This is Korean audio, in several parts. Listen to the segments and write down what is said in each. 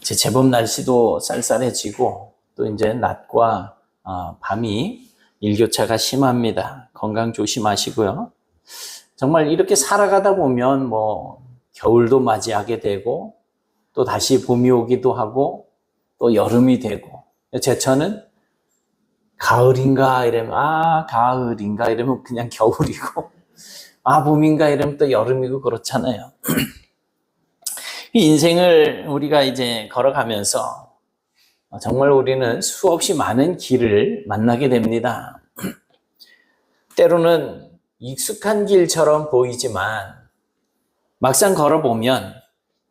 이제 제법 날씨도 쌀쌀해지고 또 이제 낮과 밤이 일교차가 심합니다. 건강 조심하시고요. 정말 이렇게 살아가다 보면 뭐 겨울도 맞이하게 되고 또 다시 봄이 오기도 하고 또 여름이 되고, 제천은 가을인가 이러면 가을인가 이러면 그냥 겨울이고 봄인가 이러면 또 여름이고 그렇잖아요. 이 인생을 우리가 이제 걸어가면서 정말 우리는 수없이 많은 길을 만나게 됩니다. 때로는 익숙한 길처럼 보이지만 막상 걸어보면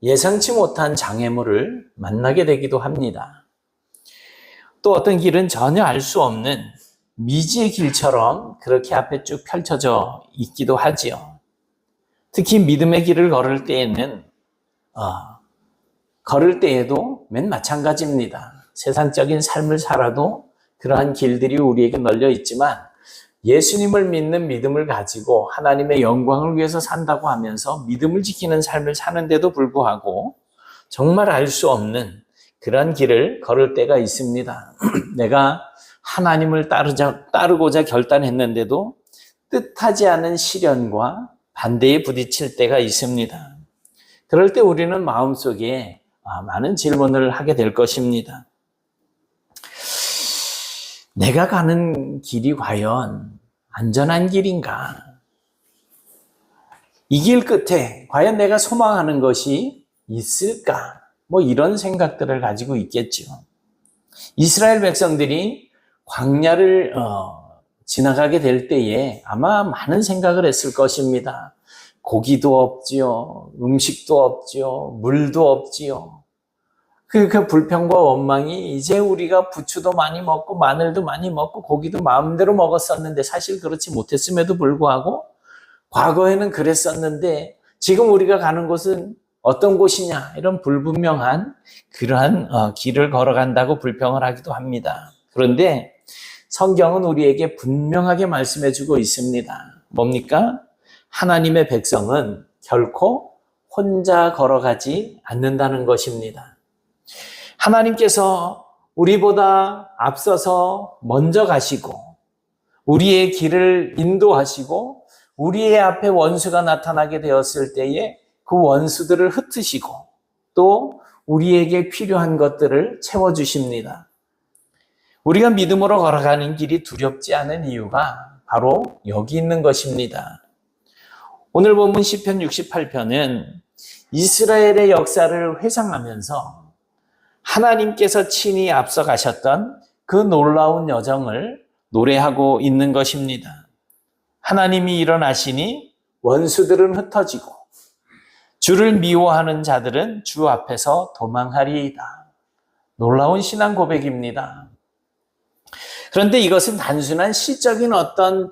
예상치 못한 장애물을 만나게 되기도 합니다. 또 어떤 길은 전혀 알 수 없는 미지의 길처럼 그렇게 앞에 쭉 펼쳐져 있기도 하지요. 특히 믿음의 길을 걸을 때에도 맨 마찬가지입니다. 세상적인 삶을 살아도 그러한 길들이 우리에게 널려 있지만 예수님을 믿는 믿음을 가지고 하나님의 영광을 위해서 산다고 하면서 믿음을 지키는 삶을 사는데도 불구하고 정말 알 수 없는 그런 길을 걸을 때가 있습니다. 내가 하나님을 따르고자 결단했는데도 뜻하지 않은 시련과 반대에 부딪힐 때가 있습니다. 그럴 때 우리는 마음속에 많은 질문을 하게 될 것입니다. 내가 가는 길이 과연 안전한 길인가? 이 길 끝에 과연 내가 소망하는 것이 있을까? 뭐 이런 생각들을 가지고 있겠죠. 이스라엘 백성들이 광야를 지나가게 될 때에 아마 많은 생각을 했을 것입니다. 고기도 없지요. 음식도 없지요. 물도 없지요. 그 불평과 원망이 이제 우리가 부추도 많이 먹고 마늘도 많이 먹고 고기도 마음대로 먹었었는데 사실 그렇지 못했음에도 불구하고 과거에는 그랬었는데 지금 우리가 가는 곳은 어떤 곳이냐, 이런 불분명한 그러한 길을 걸어간다고 불평을 하기도 합니다. 그런데 성경은 우리에게 분명하게 말씀해주고 있습니다. 뭡니까? 하나님의 백성은 결코 혼자 걸어가지 않는다는 것입니다. 하나님께서 우리보다 앞서서 먼저 가시고 우리의 길을 인도하시고 우리의 앞에 원수가 나타나게 되었을 때에 그 원수들을 흩으시고 또 우리에게 필요한 것들을 채워주십니다. 우리가 믿음으로 걸어가는 길이 두렵지 않은 이유가 바로 여기 있는 것입니다. 오늘 본문 시편 68편은 이스라엘의 역사를 회상하면서 하나님께서 친히 앞서가셨던 그 놀라운 여정을 노래하고 있는 것입니다. 하나님이 일어나시니 원수들은 흩어지고 주를 미워하는 자들은 주 앞에서 도망하리이다. 놀라운 신앙 고백입니다. 그런데 이것은 단순한 시적인 어떤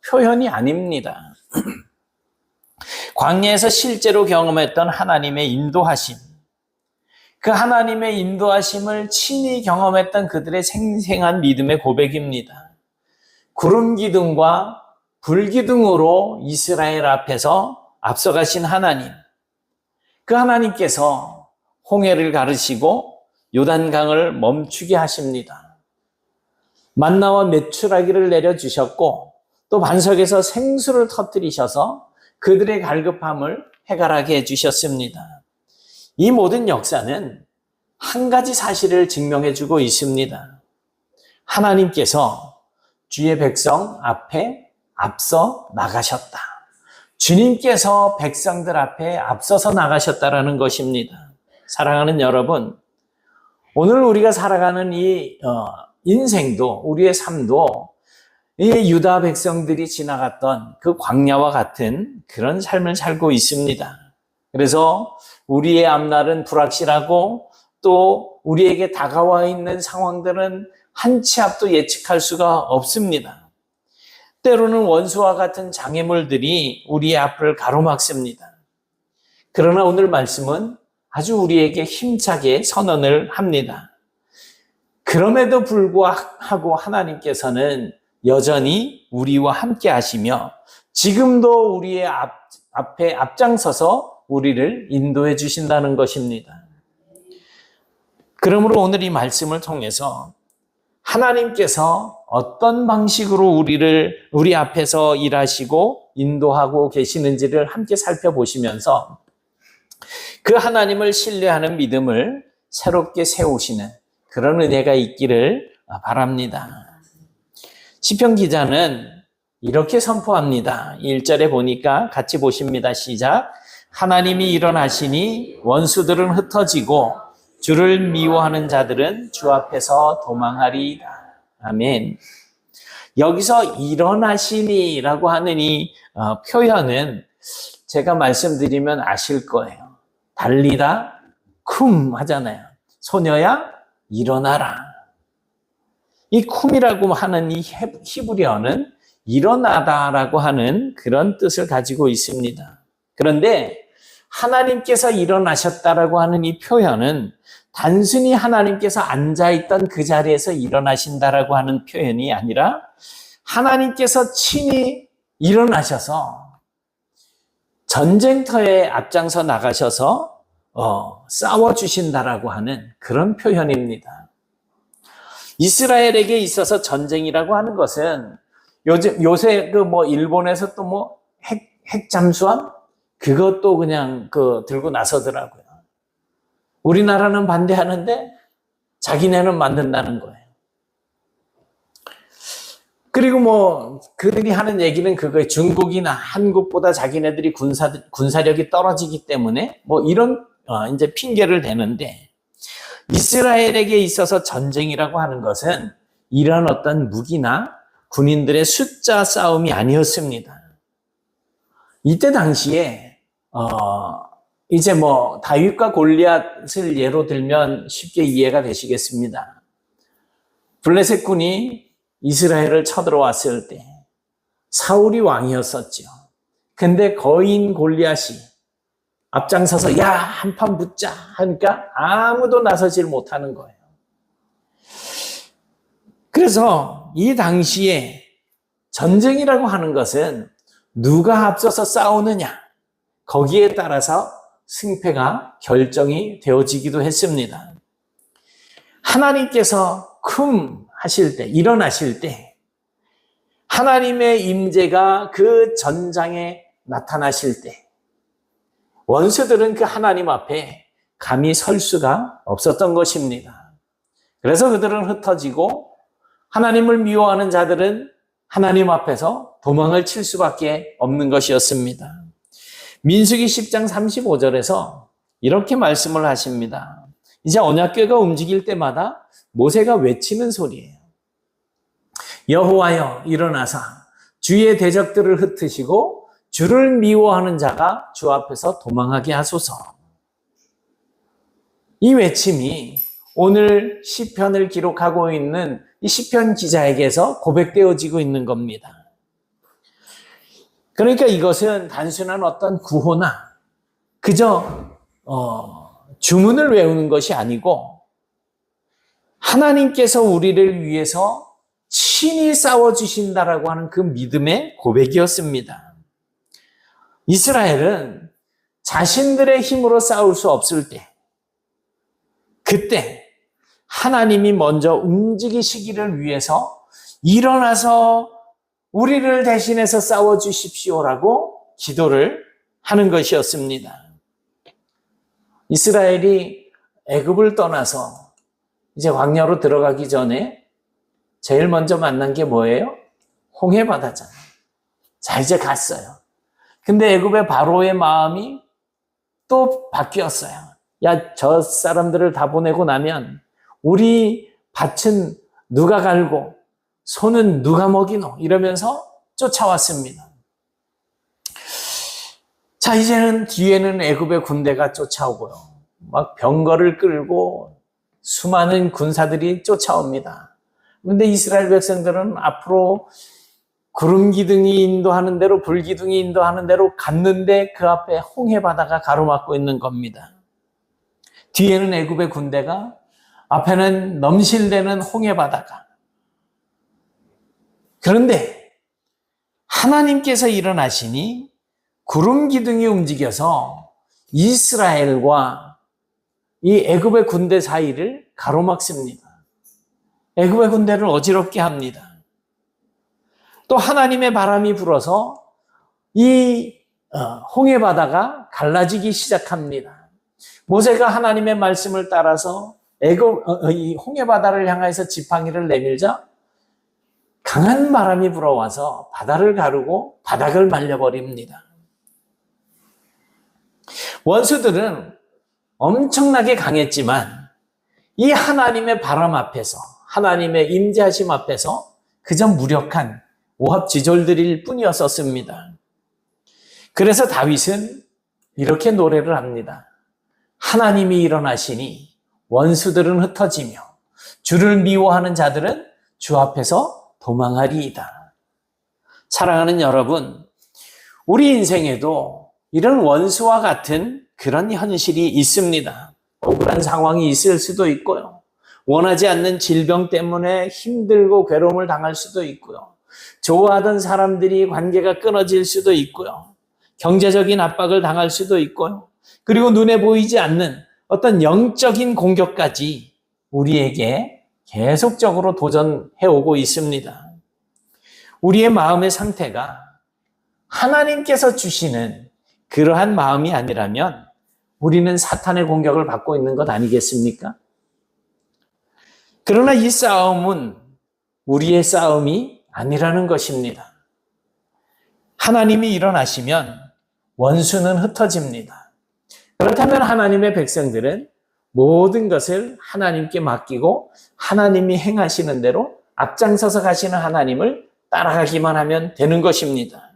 표현이 아닙니다. 광야에서 실제로 경험했던 하나님의 인도하심, 그 하나님의 인도하심을 친히 경험했던 그들의 생생한 믿음의 고백입니다. 구름 기둥과 불 기둥으로 이스라엘 앞에서 앞서가신 하나님, 그 하나님께서 홍해를 가르시고 요단강을 멈추게 하십니다. 만나와 메추라기를 내려주셨고 또 반석에서 생수를 터뜨리셔서 그들의 갈급함을 해결하게 해주셨습니다. 이 모든 역사는 한 가지 사실을 증명해주고 있습니다. 하나님께서 주의 백성 앞에 앞서 나가셨다. 주님께서 백성들 앞에 앞서서 나가셨다라는 것입니다. 사랑하는 여러분, 오늘 우리가 살아가는 이 인생도, 우리의 삶도 이 유다 백성들이 지나갔던 그 광야와 같은 그런 삶을 살고 있습니다. 그래서 우리의 앞날은 불확실하고 또 우리에게 다가와 있는 상황들은 한 치 앞도 예측할 수가 없습니다. 때로는 원수와 같은 장애물들이 우리의 앞을 가로막습니다. 그러나 오늘 말씀은 아주 우리에게 힘차게 선언을 합니다. 그럼에도 불구하고 하나님께서는 여전히 우리와 함께 하시며 지금도 우리의 앞에 앞장서서 우리를 인도해 주신다는 것입니다. 그러므로 오늘 이 말씀을 통해서 하나님께서 어떤 방식으로 우리 앞에서 일하시고 인도하고 계시는지를 함께 살펴보시면서 그 하나님을 신뢰하는 믿음을 새롭게 세우시는 그런 은혜가 있기를 바랍니다. 시편 기자는 이렇게 선포합니다. 1절에 보니까 같이 보십니다. 시작. 하나님이 일어나시니 원수들은 흩어지고 주를 미워하는 자들은 주 앞에서 도망하리이다. 아멘. 여기서 일어나시니라고 하는 이 표현은 제가 말씀드리면 아실 거예요. 달리다 쿰 하잖아요. 소녀야 일어나라. 이 쿰이라고 하는 이 히브리어는 일어나다라고 하는 그런 뜻을 가지고 있습니다. 그런데 하나님께서 일어나셨다라고 하는 이 표현은 단순히 하나님께서 앉아있던 그 자리에서 일어나신다라고 하는 표현이 아니라 하나님께서 친히 일어나셔서 전쟁터에 앞장서 나가셔서 싸워주신다라고 하는 그런 표현입니다. 이스라엘에게 있어서 전쟁이라고 하는 것은 요새 일본에서 또 핵잠수함? 그것도 그냥 들고 나서더라고요. 우리나라는 반대하는데 자기네는 만든다는 거예요. 그리고 그들이 하는 얘기는 그거예요. 중국이나 한국보다 자기네들이 군사력이 떨어지기 때문에 이런 이제 핑계를 대는데 이스라엘에게 있어서 전쟁이라고 하는 것은 이런 어떤 무기나 군인들의 숫자 싸움이 아니었습니다. 이때 당시에 이제 다윗과 골리앗을 예로 들면 쉽게 이해가 되시겠습니다. 블레셋 군이 이스라엘을 쳐들어왔을 때 사울이 왕이었었죠. 근데 거인 골리앗이 앞장서서 야, 한판 붙자 하니까 아무도 나서질 못하는 거예요. 그래서 이 당시에 전쟁이라고 하는 것은 누가 앞서서 싸우느냐 거기에 따라서 승패가 결정이 되어지기도 했습니다. 하나님께서 쿰 하실 때, 일어나실 때 하나님의 임재가 그 전장에 나타나실 때 원수들은 그 하나님 앞에 감히 설 수가 없었던 것입니다. 그래서 그들은 흩어지고 하나님을 미워하는 자들은 하나님 앞에서 도망을 칠 수밖에 없는 것이었습니다. 민수기 10장 35절에서 이렇게 말씀을 하십니다. 이제 언약궤가 움직일 때마다 모세가 외치는 소리예요. 여호와여 일어나사 주의 대적들을 흩으시고 주를 미워하는 자가 주 앞에서 도망하게 하소서. 이 외침이 오늘 시편을 기록하고 있는 이 시편 기자에게서 고백되어지고 있는 겁니다. 그러니까 이것은 단순한 어떤 구호나 그저 주문을 외우는 것이 아니고 하나님께서 우리를 위해서 친히 싸워주신다라고 하는 그 믿음의 고백이었습니다. 이스라엘은 자신들의 힘으로 싸울 수 없을 때 그때 하나님이 먼저 움직이시기를 위해서 일어나서 우리를 대신해서 싸워주십시오라고 기도를 하는 것이었습니다. 이스라엘이 애굽을 떠나서 이제 광야로 들어가기 전에 제일 먼저 만난 게 뭐예요? 홍해바다잖아요. 자, 이제 갔어요. 근데 애굽의 바로의 마음이 또 바뀌었어요. 야, 저 사람들을 다 보내고 나면 우리 밭은 누가 갈고 소는 누가 먹이노? 이러면서 쫓아왔습니다. 자, 이제는 뒤에는 애굽의 군대가 쫓아오고요. 막 병거를 끌고 수많은 군사들이 쫓아옵니다. 그런데 이스라엘 백성들은 앞으로 구름 기둥이 인도하는 대로 불 기둥이 인도하는 대로 갔는데 그 앞에 홍해바다가 가로막고 있는 겁니다. 뒤에는 애굽의 군대가 앞에는 넘실대는 홍해바다가. 그런데 하나님께서 일어나시니 구름 기둥이 움직여서 이스라엘과 이 애굽의 군대 사이를 가로막습니다. 애굽의 군대를 어지럽게 합니다. 또 하나님의 바람이 불어서 이 홍해 바다가 갈라지기 시작합니다. 모세가 하나님의 말씀을 따라서 이 홍해 바다를 향해서 지팡이를 내밀자 강한 바람이 불어와서 바다를 가르고 바닥을 말려버립니다. 원수들은 엄청나게 강했지만 이 하나님의 바람 앞에서, 하나님의 임재하심 앞에서 그저 무력한 오합지졸들일 뿐이었었습니다. 그래서 다윗은 이렇게 노래를 합니다. 하나님이 일어나시니 원수들은 흩어지며 주를 미워하는 자들은 주 앞에서 도망하리이다. 사랑하는 여러분, 우리 인생에도 이런 원수와 같은 그런 현실이 있습니다. 억울한 상황이 있을 수도 있고요. 원하지 않는 질병 때문에 힘들고 괴로움을 당할 수도 있고요. 좋아하던 사람들이 관계가 끊어질 수도 있고요. 경제적인 압박을 당할 수도 있고요. 그리고 눈에 보이지 않는 어떤 영적인 공격까지 우리에게 계속적으로 도전해 오고 있습니다. 우리의 마음의 상태가 하나님께서 주시는 그러한 마음이 아니라면 우리는 사탄의 공격을 받고 있는 것 아니겠습니까? 그러나 이 싸움은 우리의 싸움이 아니라는 것입니다. 하나님이 일어나시면 원수는 흩어집니다. 그렇다면 하나님의 백성들은 모든 것을 하나님께 맡기고 하나님이 행하시는 대로 앞장서서 가시는 하나님을 따라가기만 하면 되는 것입니다.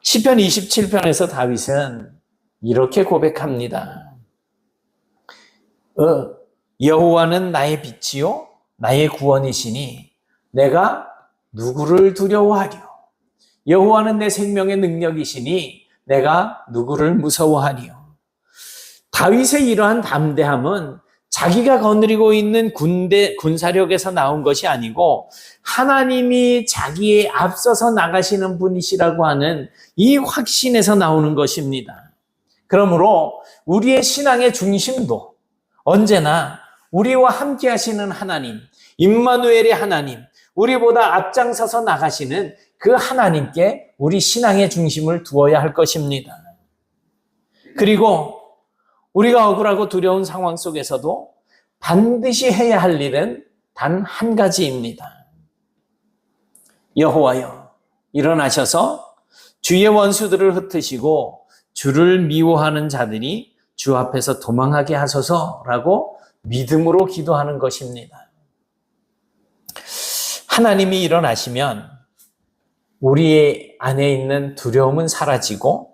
시편 27편에서 다윗은 이렇게 고백합니다. 여호와는 나의 빛이요 나의 구원이시니 내가 누구를 두려워하리요. 여호와는 내 생명의 능력이시니 내가 누구를 무서워하리요. 다윗의 이러한 담대함은 자기가 거느리고 있는 군사력에서 나온 것이 아니고 하나님이 자기에 앞서서 나가시는 분이시라고 하는 이 확신에서 나오는 것입니다. 그러므로 우리의 신앙의 중심도 언제나 우리와 함께 하시는 하나님, 임마누엘의 하나님, 우리보다 앞장서서 나가시는 그 하나님께 우리 신앙의 중심을 두어야 할 것입니다. 그리고 우리가 억울하고 두려운 상황 속에서도 반드시 해야 할 일은 단 한 가지입니다. 여호와여, 일어나셔서 주의 원수들을 흩으시고 주를 미워하는 자들이 주 앞에서 도망하게 하소서라고 믿음으로 기도하는 것입니다. 하나님이 일어나시면 우리 안에 있는 두려움은 사라지고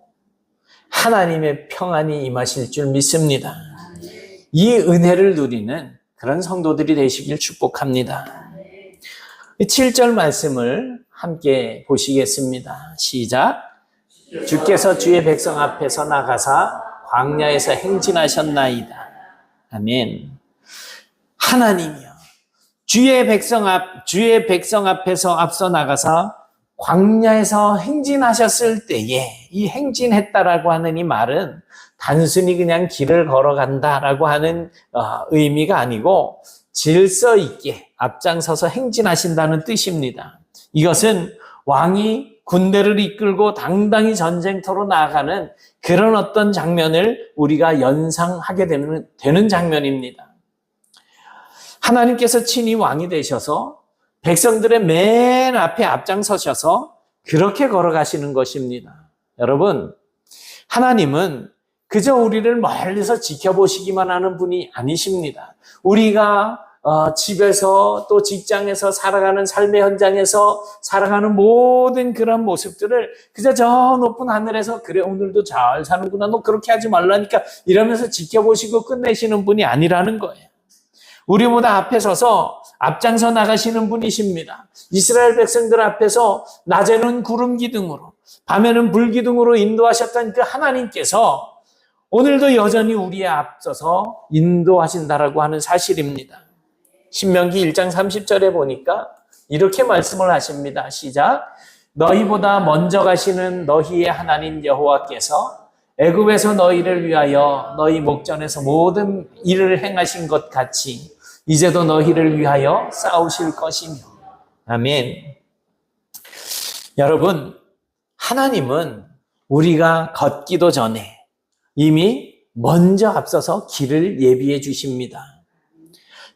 하나님의 평안이 임하실 줄 믿습니다. 이 은혜를 누리는 그런 성도들이 되시길 축복합니다. 7절 말씀을 함께 보시겠습니다. 시작. 주께서 주의 백성 앞에서 나가사 광야에서 행진하셨나이다. 아멘. 하나님이여, 주의 백성 앞에서 앞서 나가사 광야에서 행진하셨을 때에 이 행진했다라고 하는 이 말은 단순히 그냥 길을 걸어간다라고 하는 의미가 아니고 질서 있게 앞장서서 행진하신다는 뜻입니다. 이것은 왕이 군대를 이끌고 당당히 전쟁터로 나아가는 그런 어떤 장면을 우리가 연상하게 되는 장면입니다. 하나님께서 친히 왕이 되셔서 백성들의 맨 앞에 앞장서셔서 그렇게 걸어가시는 것입니다. 여러분, 하나님은 그저 우리를 멀리서 지켜보시기만 하는 분이 아니십니다. 우리가 집에서 또 직장에서 살아가는 삶의 현장에서 살아가는 모든 그런 모습들을 그저 저 높은 하늘에서 그래 오늘도 잘 사는구나, 너 그렇게 하지 말라니까 이러면서 지켜보시고 끝내시는 분이 아니라는 거예요. 우리보다 앞에 서서 앞장서 나가시는 분이십니다. 이스라엘 백성들 앞에서 낮에는 구름 기둥으로 밤에는 불 기둥으로 인도하셨던 그 하나님께서 오늘도 여전히 우리에 앞서서 인도하신다라고 하는 사실입니다. 신명기 1장 30절에 보니까 이렇게 말씀을 하십니다. 시작. 너희보다 먼저 가시는 너희의 하나님 여호와께서 애굽에서 너희를 위하여 너희 목전에서 모든 일을 행하신 것 같이 이제도 너희를 위하여 싸우실 것이며. 아멘. 여러분, 하나님은 우리가 걷기도 전에 이미 먼저 앞서서 길을 예비해 주십니다.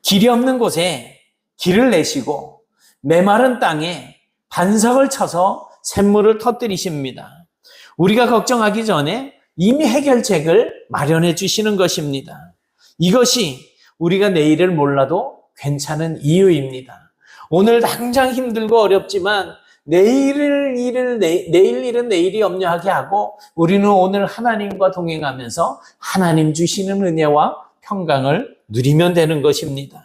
길이 없는 곳에 길을 내시고 메마른 땅에 반석을 쳐서 샘물을 터뜨리십니다. 우리가 걱정하기 전에 이미 해결책을 마련해 주시는 것입니다. 이것이 우리가 내일을 몰라도 괜찮은 이유입니다. 오늘 당장 힘들고 어렵지만 내일 일은 내일이 염려하게 하고 우리는 오늘 하나님과 동행하면서 하나님 주시는 은혜와 평강을 누리면 되는 것입니다.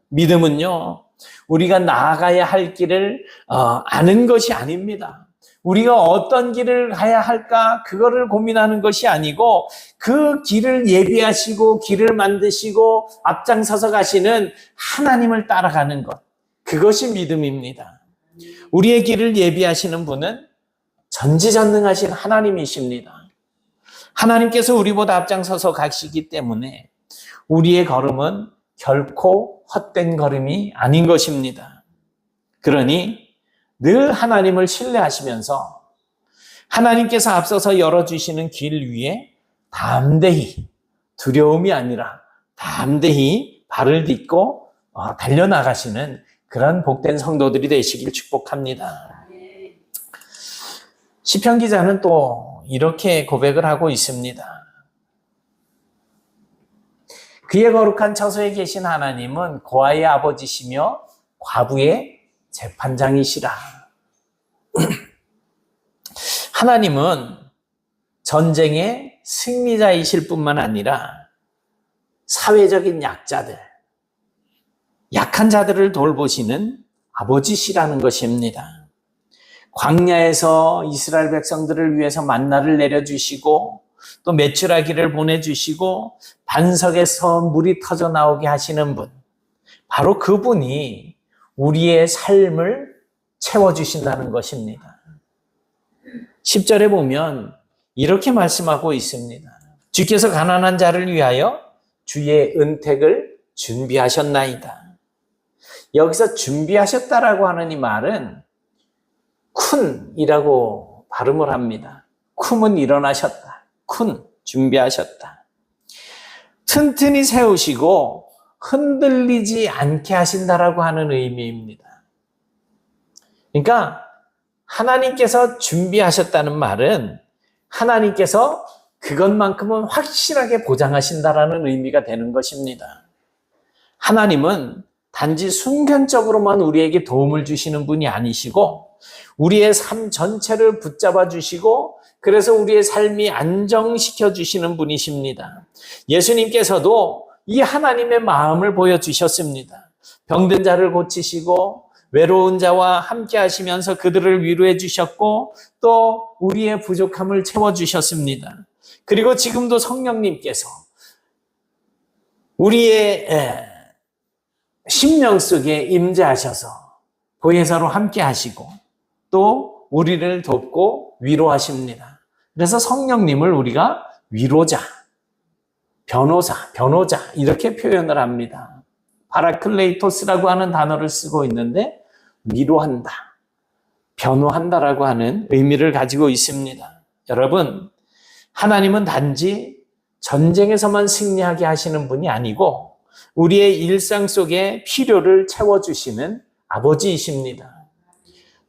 믿음은요, 우리가 나아가야 할 길을 아는 것이 아닙니다. 우리가 어떤 길을 가야 할까 그거를 고민하는 것이 아니고 그 길을 예비하시고 길을 만드시고 앞장서서 가시는 하나님을 따라가는 것, 그것이 믿음입니다. 우리의 길을 예비하시는 분은 전지전능하신 하나님이십니다. 하나님께서 우리보다 앞장서서 가시기 때문에 우리의 걸음은 결코 헛된 걸음이 아닌 것입니다. 그러니 늘 하나님을 신뢰하시면서 하나님께서 앞서서 열어주시는 길 위에 담대히, 두려움이 아니라 담대히 발을 딛고 달려나가시는 그런 복된 성도들이 되시길 축복합니다. 시편 기자는 또 이렇게 고백을 하고 있습니다. 그의 거룩한 처소에 계신 하나님은 고아의 아버지시며 과부의 재판장이시라. 하나님은 전쟁의 승리자이실 뿐만 아니라 사회적인 약자들, 약한 자들을 돌보시는 아버지시라는 것입니다. 광야에서 이스라엘 백성들을 위해서 만나를 내려주시고 또 메추라기를 보내주시고 반석에서 물이 터져 나오게 하시는 분, 바로 그분이 우리의 삶을 채워주신다는 것입니다. 10절에 보면 이렇게 말씀하고 있습니다. 주께서 가난한 자를 위하여 주의 은택을 준비하셨나이다. 여기서 준비하셨다라고 하는 이 말은 쿤이라고 발음을 합니다. 쿰은 일어나셨다. 쿤, 준비하셨다. 튼튼히 세우시고 흔들리지 않게 하신다라고 하는 의미입니다. 그러니까 하나님께서 준비하셨다는 말은 하나님께서 그것만큼은 확실하게 보장하신다라는 의미가 되는 것입니다. 하나님은 단지 순간적으로만 우리에게 도움을 주시는 분이 아니시고 우리의 삶 전체를 붙잡아 주시고 그래서 우리의 삶이 안정시켜 주시는 분이십니다. 예수님께서도 이 하나님의 마음을 보여주셨습니다. 병든 자를 고치시고 외로운 자와 함께 하시면서 그들을 위로해 주셨고 또 우리의 부족함을 채워주셨습니다. 그리고 지금도 성령님께서 우리의 심령 속에 임재하셔서 보혜사로 함께 하시고 또 우리를 돕고 위로하십니다. 그래서 성령님을 우리가 위로자, 변호자 이렇게 표현을 합니다. 파라클레이토스라고 하는 단어를 쓰고 있는데 위로한다, 변호한다라고 하는 의미를 가지고 있습니다. 여러분, 하나님은 단지 전쟁에서만 승리하게 하시는 분이 아니고 우리의 일상 속에 필요를 채워주시는 아버지이십니다.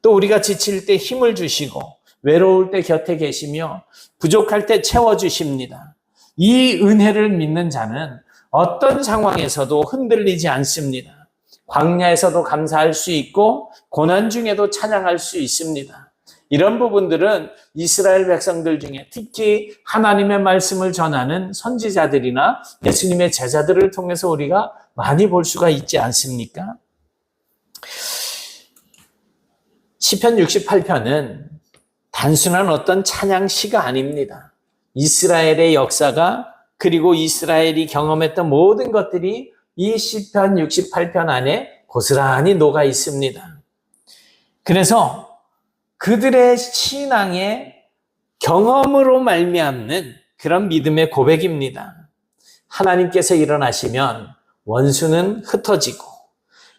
또 우리가 지칠 때 힘을 주시고 외로울 때 곁에 계시며 부족할 때 채워주십니다. 이 은혜를 믿는 자는 어떤 상황에서도 흔들리지 않습니다. 광야에서도 감사할 수 있고 고난 중에도 찬양할 수 있습니다. 이런 부분들은 이스라엘 백성들 중에 특히 하나님의 말씀을 전하는 선지자들이나 예수님의 제자들을 통해서 우리가 많이 볼 수가 있지 않습니까? 시편 68편은 단순한 어떤 찬양시가 아닙니다. 이스라엘의 역사가 그리고 이스라엘이 경험했던 모든 것들이 이 시편 68편 안에 고스란히 녹아 있습니다. 그래서 그들의 신앙의 경험으로 말미암는 그런 믿음의 고백입니다. 하나님께서 일어나시면 원수는 흩어지고,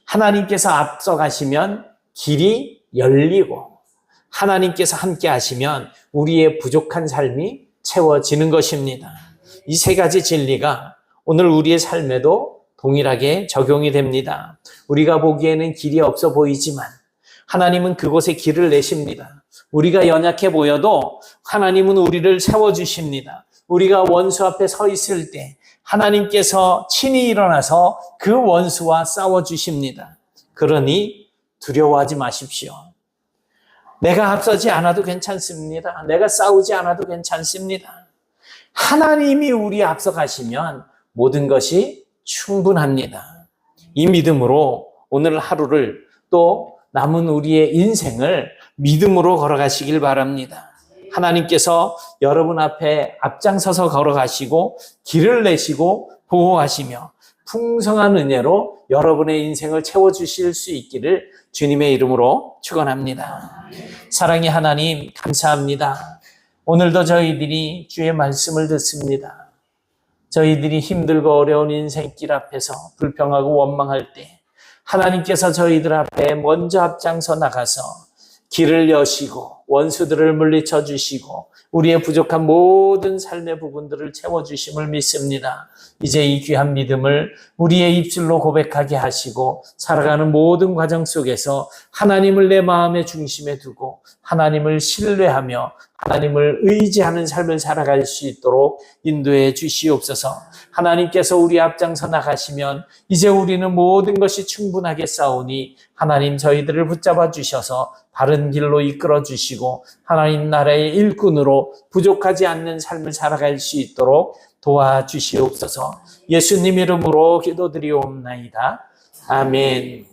하나님께서 앞서가시면 길이 열리고, 하나님께서 함께 하시면 우리의 부족한 삶이 채워지는 것입니다. 이 세 가지 진리가 오늘 우리의 삶에도 동일하게 적용이 됩니다. 우리가 보기에는 길이 없어 보이지만 하나님은 그곳에 길을 내십니다. 우리가 연약해 보여도 하나님은 우리를 세워주십니다. 우리가 원수 앞에 서 있을 때 하나님께서 친히 일어나서 그 원수와 싸워주십니다. 그러니 두려워하지 마십시오. 내가 앞서지 않아도 괜찮습니다. 내가 싸우지 않아도 괜찮습니다. 하나님이 우리 앞서 가시면 모든 것이 충분합니다. 이 믿음으로 오늘 하루를 또 남은 우리의 인생을 믿음으로 걸어가시길 바랍니다. 하나님께서 여러분 앞에 앞장서서 걸어가시고 길을 내시고 보호하시며 풍성한 은혜로 여러분의 인생을 채워주실 수 있기를 주님의 이름으로 축원합니다. 사랑의 하나님, 감사합니다. 오늘도 저희들이 주의 말씀을 듣습니다. 저희들이 힘들고 어려운 인생길 앞에서 불평하고 원망할 때 하나님께서 저희들 앞에 먼저 앞장서 나가서 길을 여시고 원수들을 물리쳐 주시고 우리의 부족한 모든 삶의 부분들을 채워주심을 믿습니다. 이제 이 귀한 믿음을 우리의 입술로 고백하게 하시고 살아가는 모든 과정 속에서 하나님을 내 마음의 중심에 두고 하나님을 신뢰하며 하나님을 의지하는 삶을 살아갈 수 있도록 인도해 주시옵소서. 하나님께서 우리 앞장서 나가시면 이제 우리는 모든 것이 충분하게 싸우니 하나님 저희들을 붙잡아 주셔서 바른 길로 이끌어 주시고 하나님 나라의 일꾼으로 부족하지 않는 삶을 살아갈 수 있도록 도와주시옵소서. 예수님 이름으로 기도드리옵나이다. 아멘.